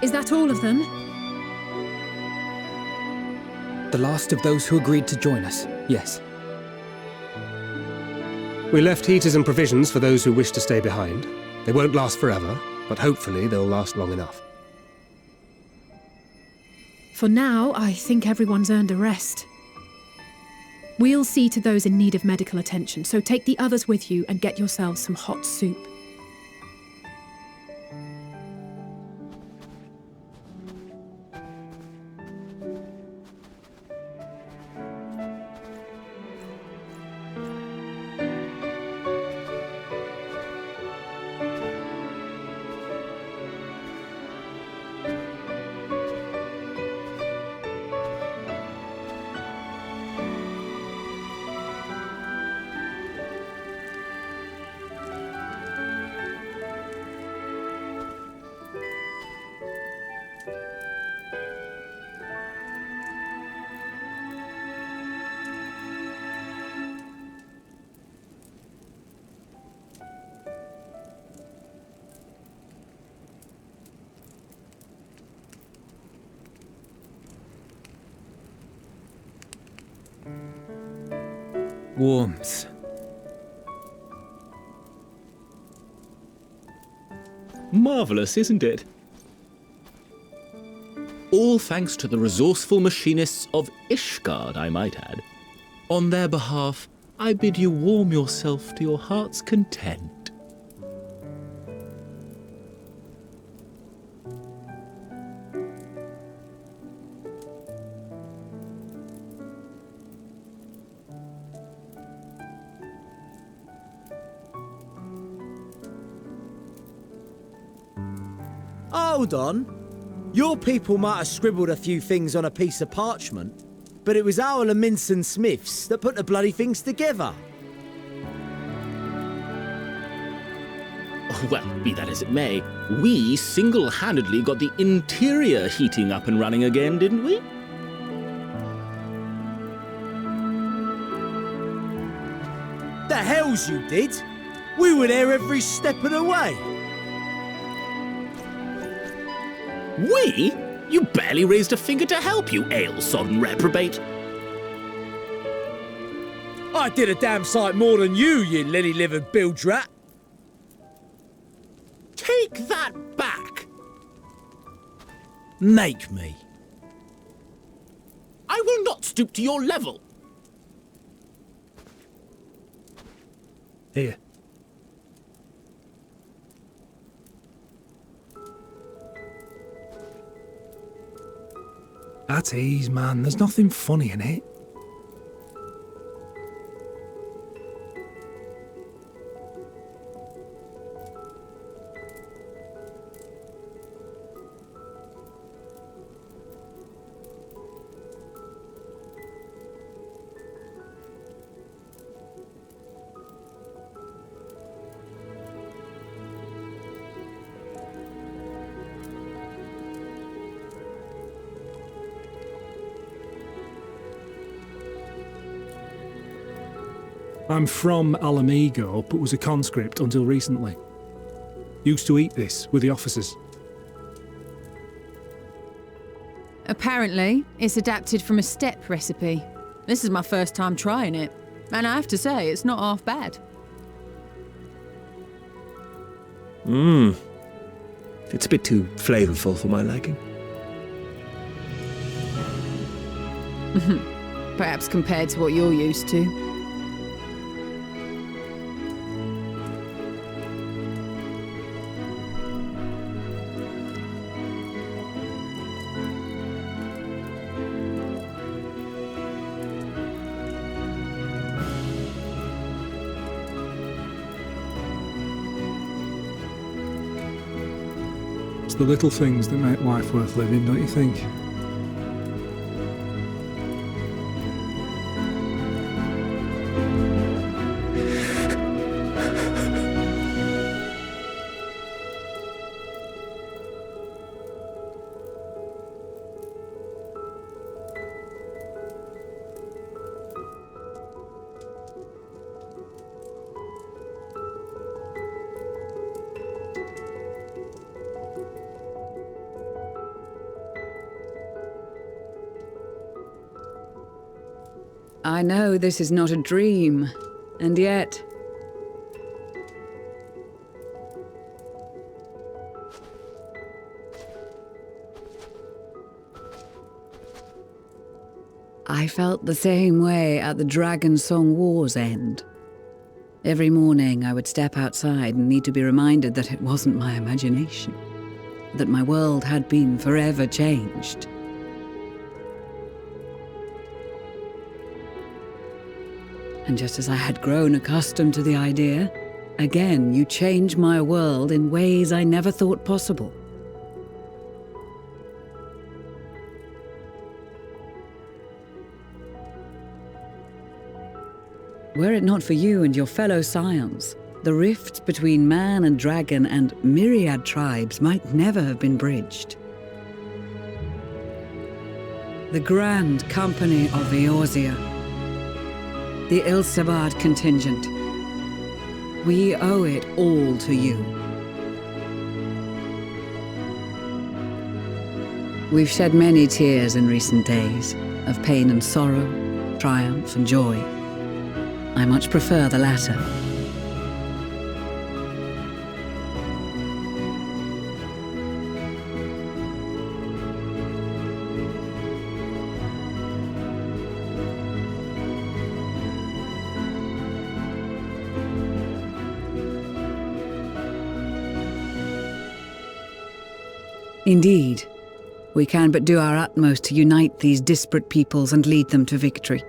Is that all of them? The last of those who agreed to join us, yes. We left heaters and provisions for those who wish to stay behind. They won't last forever, but hopefully they'll last long enough. For now, I think everyone's earned a rest. We'll see to those in need of medical attention, so take the others with you and get yourselves some hot soup. Worms. Marvellous, isn't it? All thanks to the resourceful machinists of Ishgard, I might add. On their behalf, I bid you warm yourself to your heart's content. Hold on. Your people might have scribbled a few things on a piece of parchment, but it was our Leminson Smiths that put the bloody things together. Well, be that as it may, we single-handedly got the interior heating up and running again, didn't we? The hells you did! We were there every step of the way. We? You barely raised a finger to help, you ale-sodden reprobate. I did a damn sight more than you, you lily-livered bilge rat. Take that back! Make me. I will not stoop to your level. Here. At ease, man. There's nothing funny in it. I'm from Alamigo, but was a conscript until recently. Used to eat this with the officers. Apparently, it's adapted from a steppe recipe. This is my first time trying it, and I have to say, it's not half bad. It's a bit too flavourful for my liking. Perhaps compared to what you're used to. It's the little things that make life worth living, don't you think? I know this is not a dream, and yet... I felt the same way at the Dragonsong War's end. Every morning I would step outside and need to be reminded that it wasn't my imagination, that my world had been forever changed. And just as I had grown accustomed to the idea, again you change my world in ways I never thought possible. Were it not for you and your fellow scions, the rift between man and dragon and myriad tribes might never have been bridged. The Grand Company of Eorzea, the Ilsabard contingent, we owe it all to you. We've shed many tears in recent days, of pain and sorrow, triumph and joy. I much prefer the latter. Indeed, we can but do our utmost to unite these disparate peoples and lead them to victory.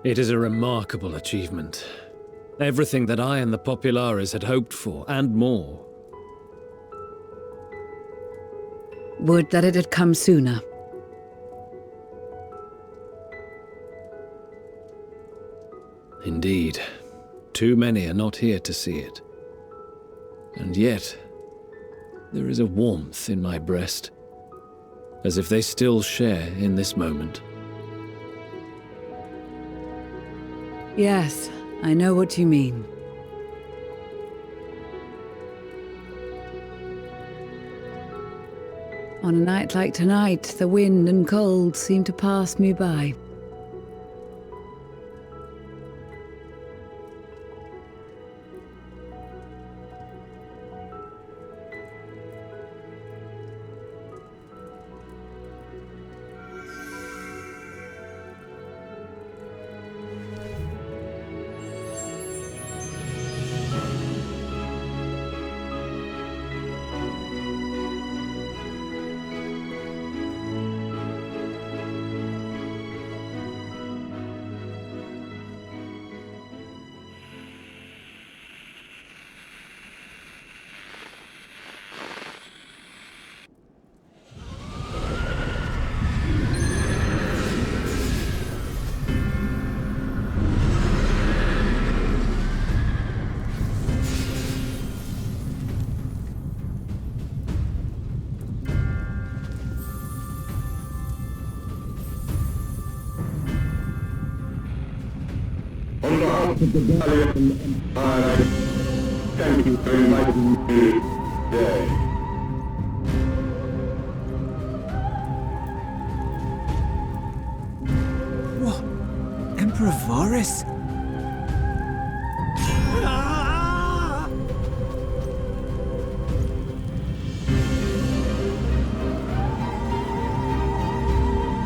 It is a remarkable achievement. Everything that I and the Populares had hoped for, and more. Would that it had come sooner. Indeed. Too many are not here to see it. And yet, there is a warmth in my breast, as if they still share in this moment. Yes, I know what you mean. On a night like tonight, the wind and cold seem to pass me by. On behalf of the Valiant Empire, thank you for inviting me today. What? Emperor Varys?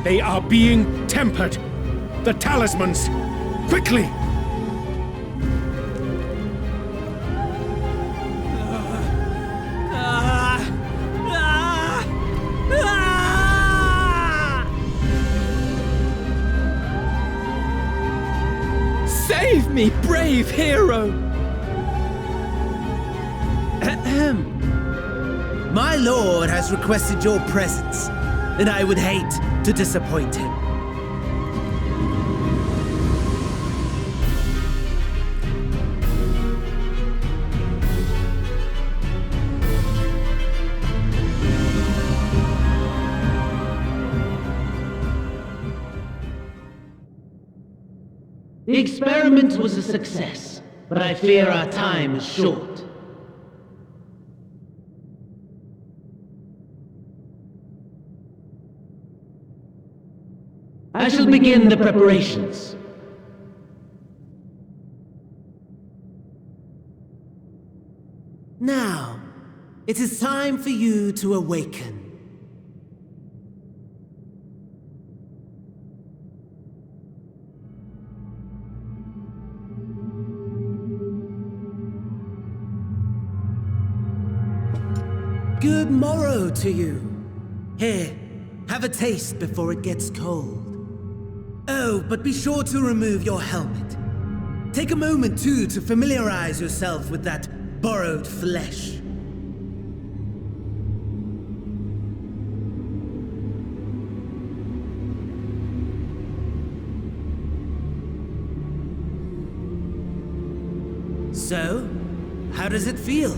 They are being tempered. The talismans! Quickly! Save me, brave hero! My lord has requested your presence, and I would hate to disappoint him. The experiment was a success. but I fear our time is short. I shall begin the preparations. Now, it is time for you to awaken. Good morrow to you. Here, have a taste before it gets cold. Oh, but be sure to remove your helmet. Take a moment, too, to familiarize yourself with that borrowed flesh. So, how does it feel?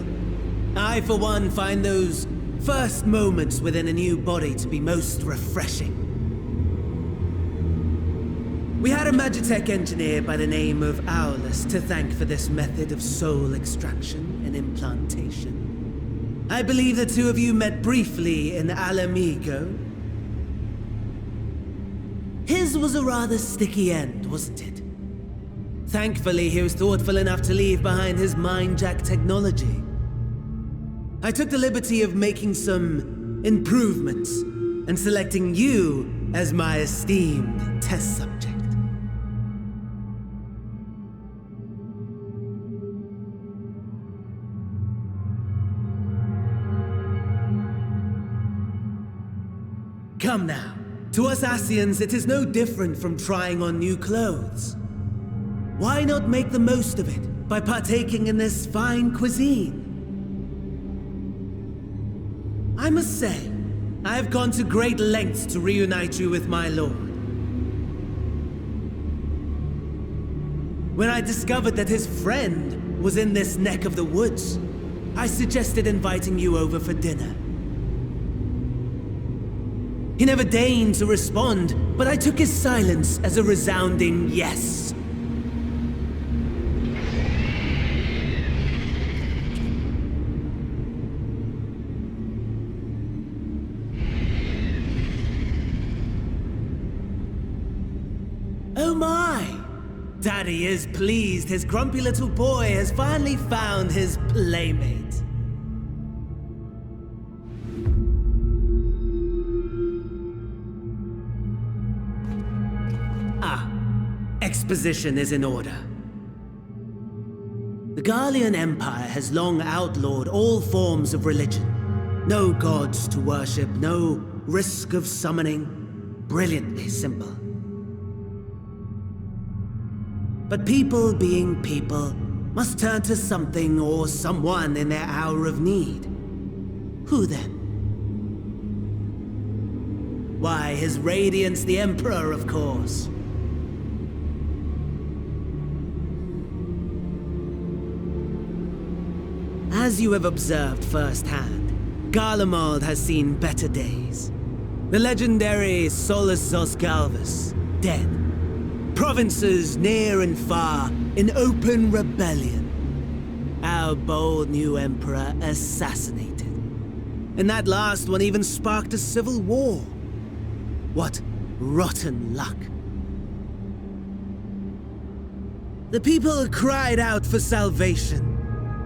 I, for one, find those first moments within a new body to be most refreshing. We had a Magitech engineer by the name of Aulus to thank for this method of soul extraction and implantation. I believe the two of you met briefly in Alamigo. His was a rather sticky end, wasn't it? Thankfully, he was thoughtful enough to leave behind his Mindjack technology. I took the liberty of making some improvements and selecting you as my esteemed test subject. Come now. To us Ascians, it is no different from trying on new clothes. Why not make the most of it by partaking in this fine cuisine? I must say, I have gone to great lengths to reunite you with my lord. When I discovered that his friend was in this neck of the woods, I suggested inviting you over for dinner. He never deigned to respond, but I took his silence as a resounding yes. Oh my! Daddy is pleased his grumpy little boy has finally found his playmate. Exposition is in order. The Garlean Empire has long outlawed all forms of religion. No gods to worship, no risk of summoning. Brilliantly simple. But people being people must turn to something or someone in their hour of need. Who then? Why, His Radiance the Emperor, of course. As you have observed firsthand, Garlemald has seen better days. The legendary Solus Zosgalvus, dead. Provinces near and far in open rebellion. Our bold new emperor assassinated. And that last one even sparked a civil war. What rotten luck. The people cried out for salvation.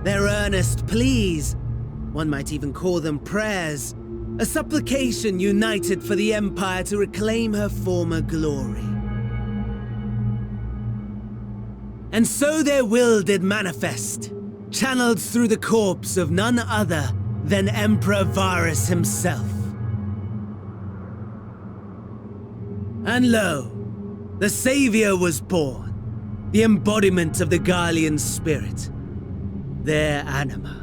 Their earnest pleas, one might even call them prayers, a supplication united for the Empire to reclaim her former glory. And so their will did manifest, channeled through the corpse of none other than Emperor Varus himself. And lo, the Savior was born, the embodiment of the Garlean spirit. Their anima.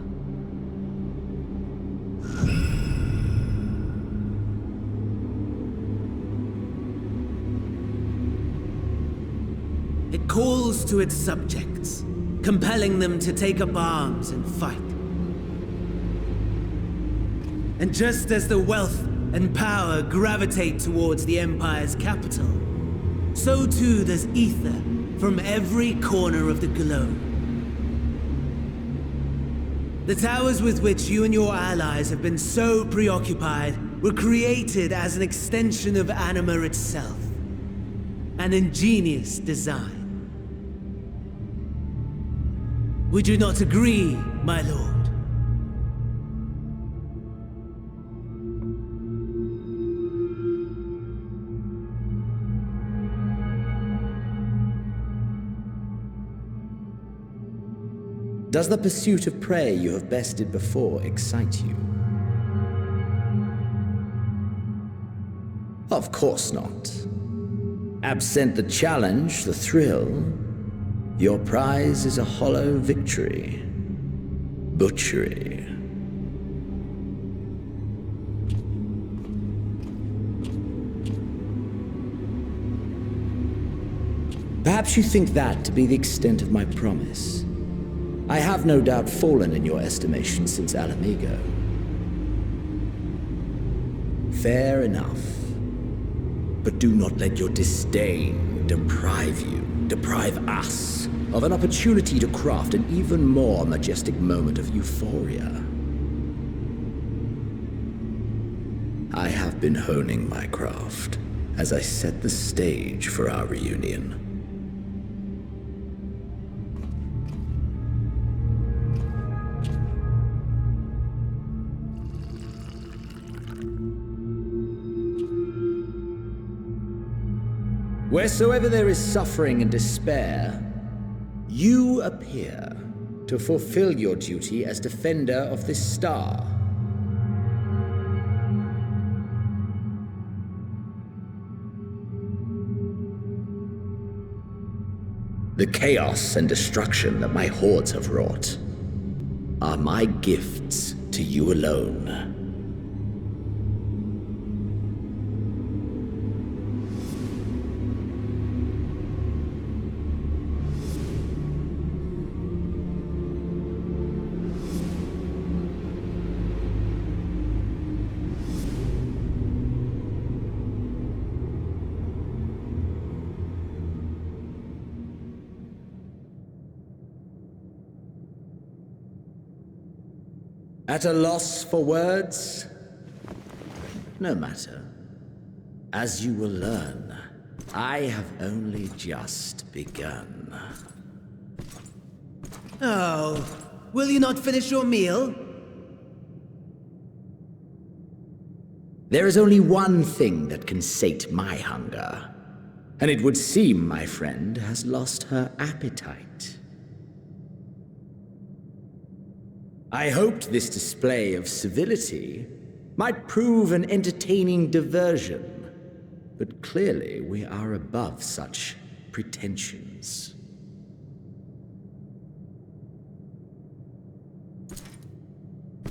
It calls to its subjects, compelling them to take up arms and fight. And just as the wealth and power gravitate towards the Empire's capital, so too does ether from every corner of the globe. The towers with which you and your allies have been so preoccupied were created as an extension of Anima itself. An ingenious design. Would you not agree, my lord? Does the pursuit of prey you have bested before excite you? Of course not. Absent the challenge, the thrill, your prize is a hollow victory. Butchery. Perhaps you think that to be the extent of my promise. I have no doubt fallen in your estimation since Alamigo. Fair enough. But do not let your disdain deprive us, of an opportunity to craft an even more majestic moment of euphoria. I have been honing my craft as I set the stage for our reunion. Wheresoever there is suffering and despair, you appear to fulfill your duty as defender of this star. The chaos and destruction that my hordes have wrought are my gifts to you alone. At a loss for words? No matter. As you will learn, I have only just begun. Oh, will you not finish your meal? There is only one thing that can sate my hunger, and it would seem my friend has lost her appetite. I hoped this display of civility might prove an entertaining diversion, but clearly we are above such pretensions.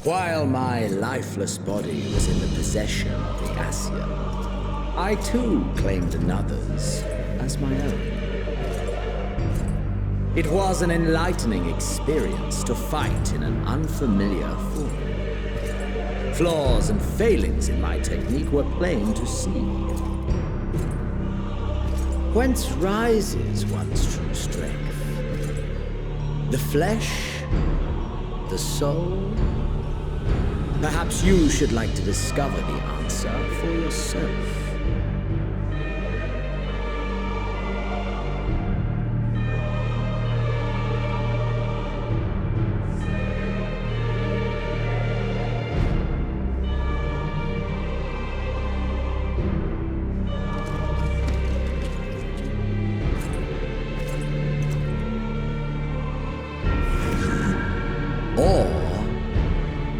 While my lifeless body was in the possession of the Ascian, I too claimed another's as my own. It was an enlightening experience to fight in an unfamiliar form. Flaws and failings in my technique were plain to see. Whence rises one's true strength? The flesh? The soul? Perhaps you should like to discover the answer for yourself.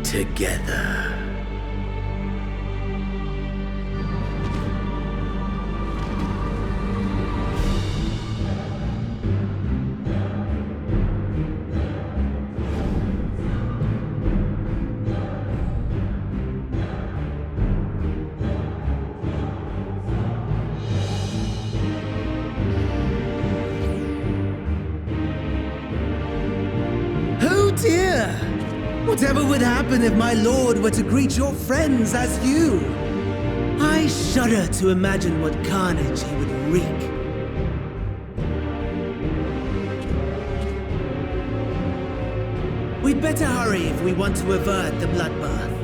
Together. Oh dear! Whatever would happen if my lord were to greet your friends as you? I shudder to imagine what carnage he would wreak. We We'd better hurry if we want to avert the bloodbath.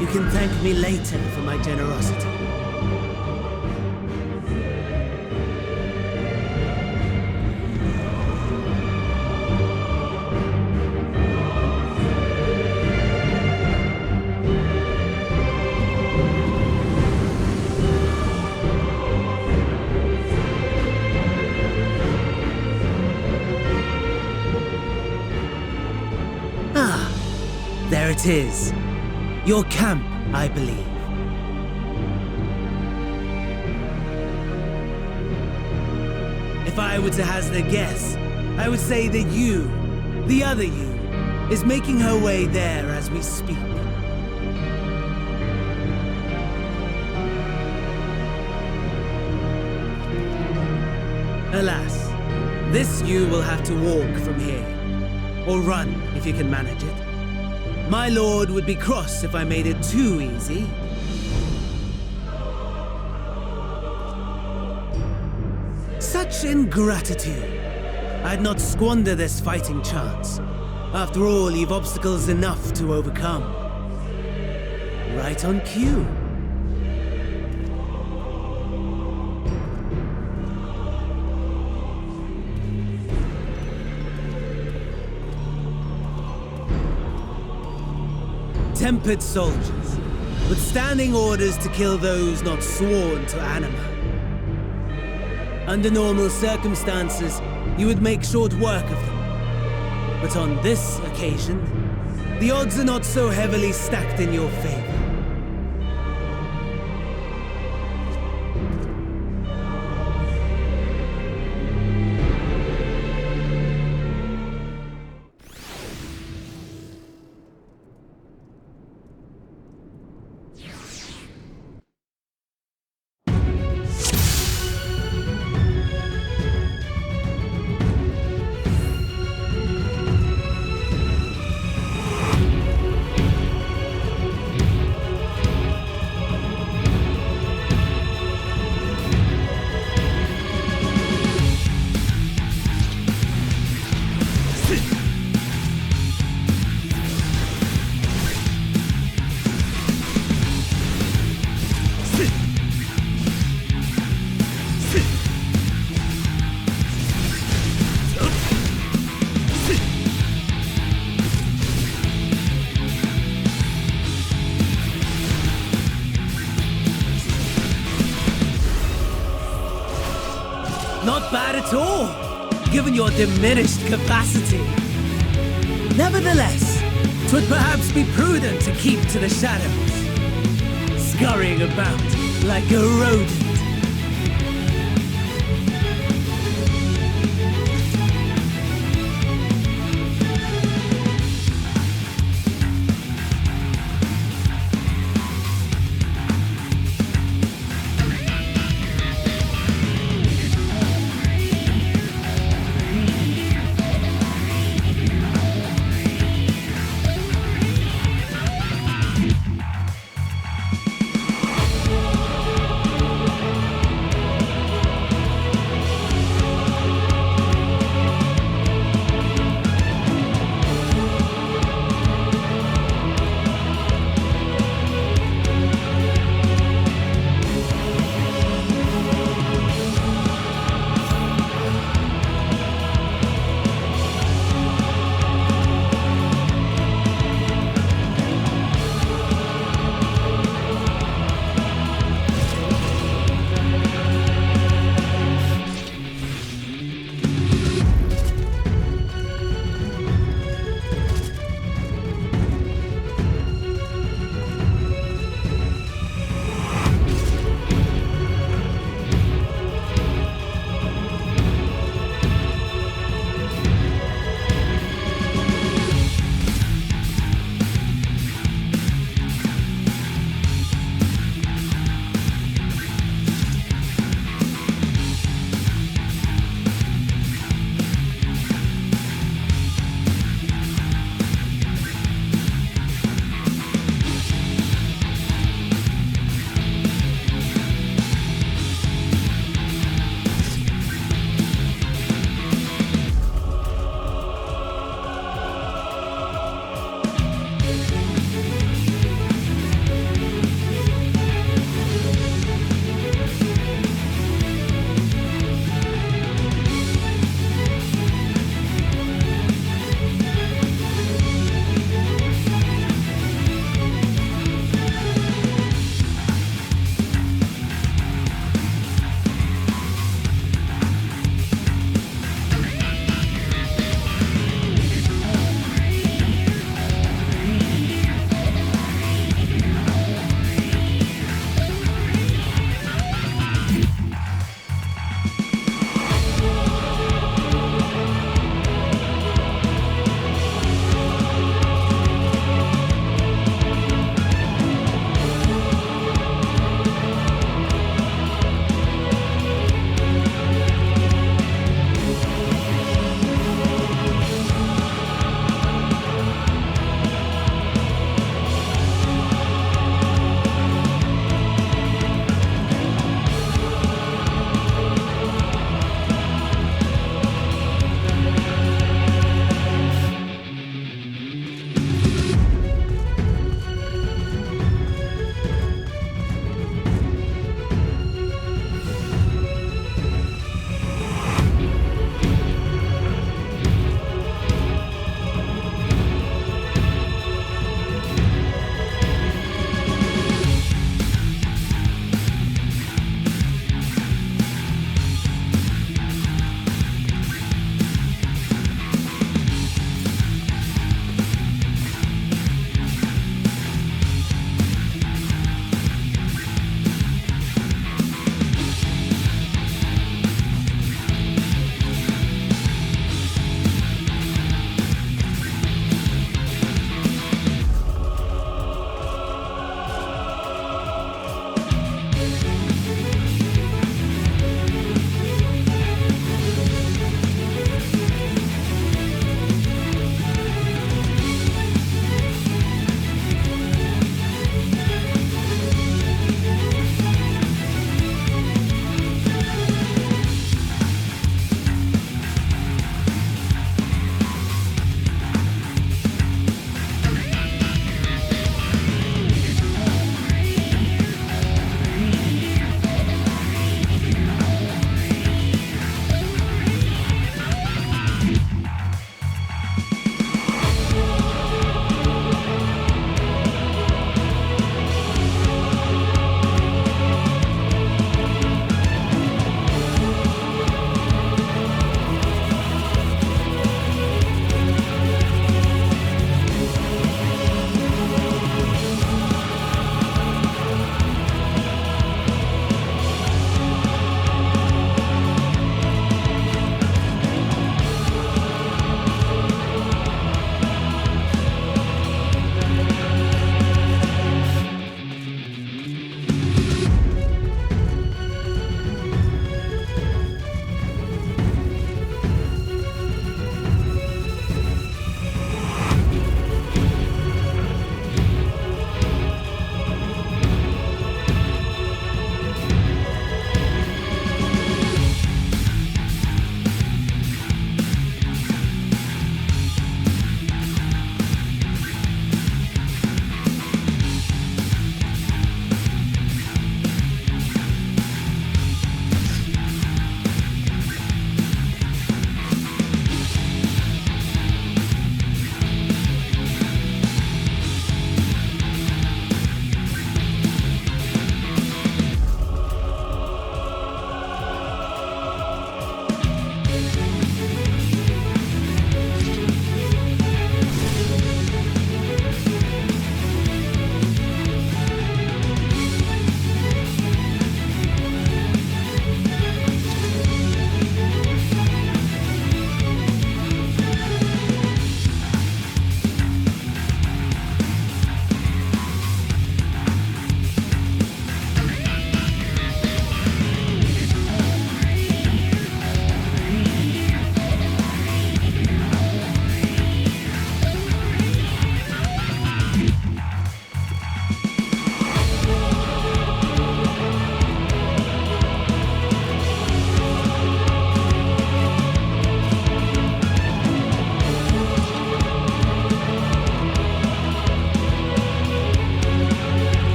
You can thank me later for my generosity. There it is. Your camp, I believe. If I were to hazard a guess, I would say that you, the other you, is making her way there as we speak. Alas, this you will have to walk from here. Or run, if you can manage it. My lord would be cross if I made it too easy. Such ingratitude. I'd not squander this fighting chance. After all, you've obstacles enough to overcome. Right on cue. Tempered soldiers, with standing orders to kill those not sworn to Anima. Under normal circumstances, you would make short work of them. But on this occasion, the odds are not so heavily stacked in your favor. Not bad at all, given your diminished capacity. Nevertheless, 'twould perhaps be prudent to keep to the shadows, scurrying about like a rodent.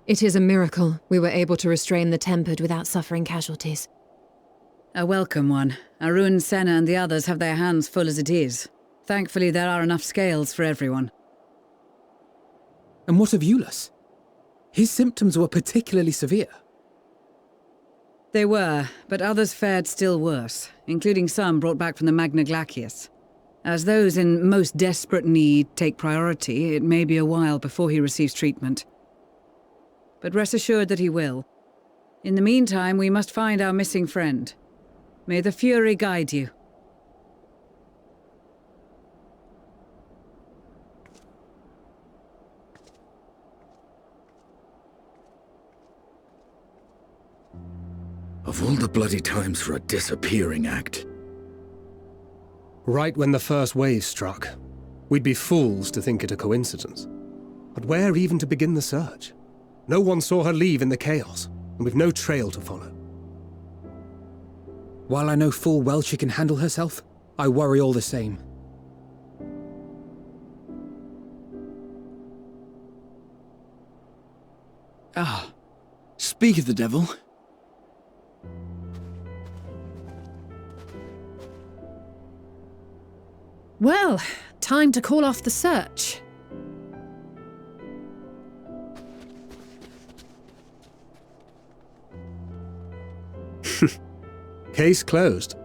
It is a miracle we were able to restrain the Tempered without suffering casualties. A welcome one. Arun, Senna and the others have their hands full as it is. Thankfully, there are enough scales for everyone. And what of Eulus? His symptoms were particularly severe. They were, but others fared still worse, including some brought back from the Magna Glacius. As those in most desperate need take priority, it may be a while before he receives treatment. But rest assured that he will. In the meantime, we must find our missing friend. May the Fury guide you. Of all the bloody times for a disappearing act. Right when the first wave struck, we'd be fools to think it a coincidence. But where even to begin the search? No one saw her leave in the chaos, and we've no trail to follow. While I know full well she can handle herself, I worry all the same. Ah, speak of the devil. Well, time to call off the search. Case closed.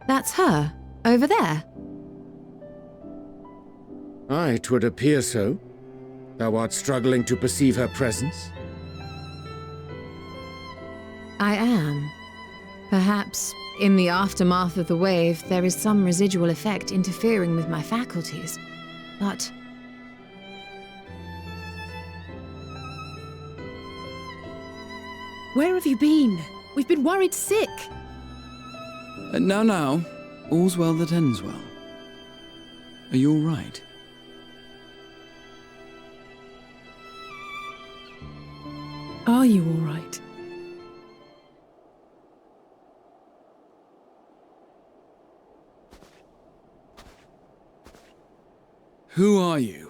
That's her, over there. Aye, 'twould appear so. Thou art struggling to perceive her presence? I am. Perhaps, in the aftermath of the wave, there is some residual effect interfering with my faculties. But... Where have you been? We've been worried sick. Now, all's well that ends well. Are you all right? Are you all right? Who are you?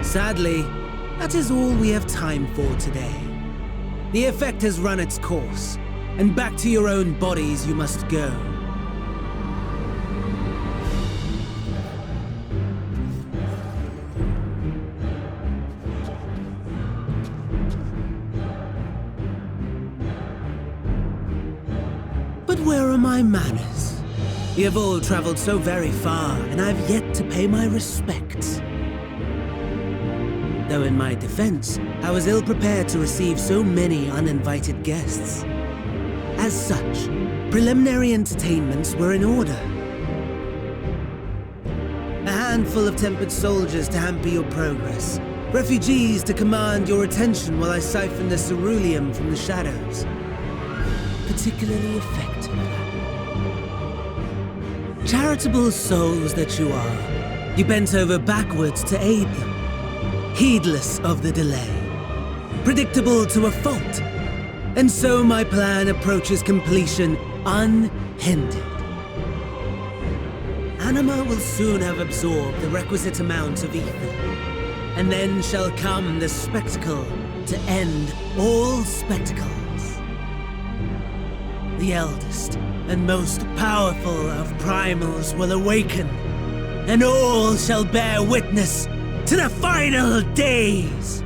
Sadly, that is all we have time for today. The effect has run its course, and back to your own bodies you must go. But where are my manners? You have all traveled so very far, and I have yet to pay my respects. Though in my defense, I was ill-prepared to receive so many uninvited guests. As such, preliminary entertainments were in order. A handful of tempered soldiers to hamper your progress. Refugees to command your attention while I siphon the ceruleum from the shadows. Particularly effective. Charitable souls that you are, you bent over backwards to aid them. Heedless of the delay, predictable to a fault, and so my plan approaches completion unhindered. Anima will soon have absorbed the requisite amount of ether, and then shall come the spectacle to end all spectacles. The eldest and most powerful of primals will awaken, and all shall bear witness to the final days!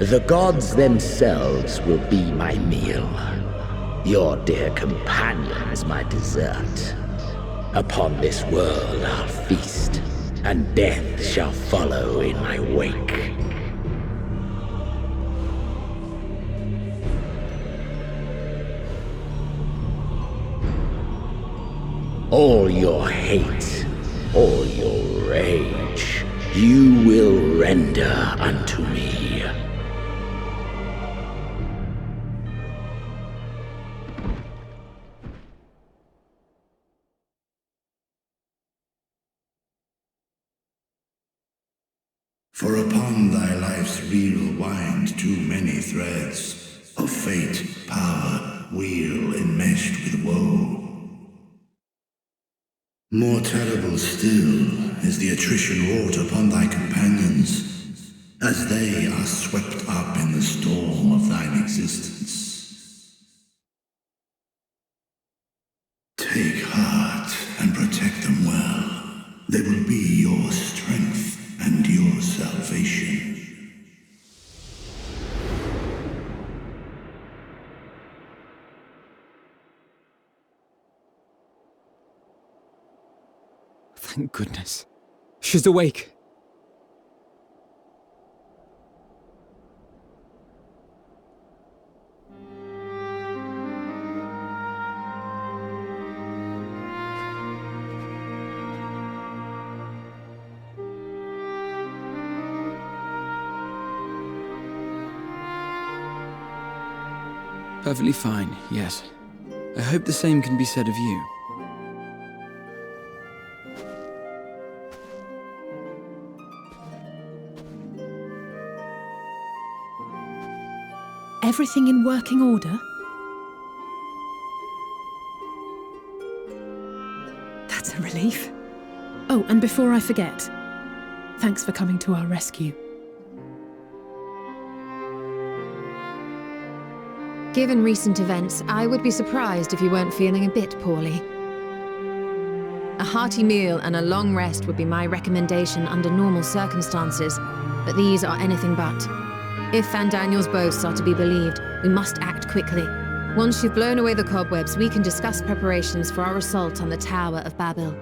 The gods themselves will be my meal. Your dear companions my dessert. Upon this world I'll feast, and death shall follow in my wake. All your hate, all your rage, you will render unto me. For upon thy life's reel wind too many threads of fate, power, weal enmeshed with woe. More terrible still is the attrition wrought upon thy companions, as they are swept up in the storm of thine existence. Take heart and protect them well. They will be your strength and your salvation. Thank goodness. She's awake. Perfectly fine, yes. I hope the same can be said of you. Everything in working order? That's a relief. Oh, and before I forget, thanks for coming to our rescue. Given recent events, I would be surprised if you weren't feeling a bit poorly. A hearty meal and a long rest would be my recommendation under normal circumstances, but these are anything but. If Fandaniel's boasts are to be believed, we must act quickly. Once you've blown away the cobwebs, we can discuss preparations for our assault on the Tower of Babel.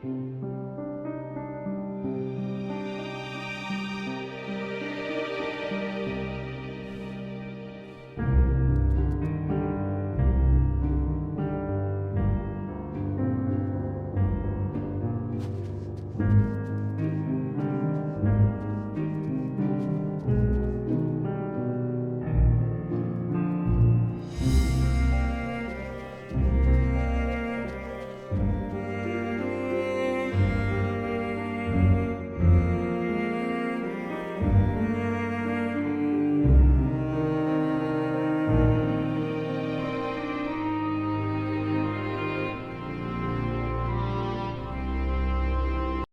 you.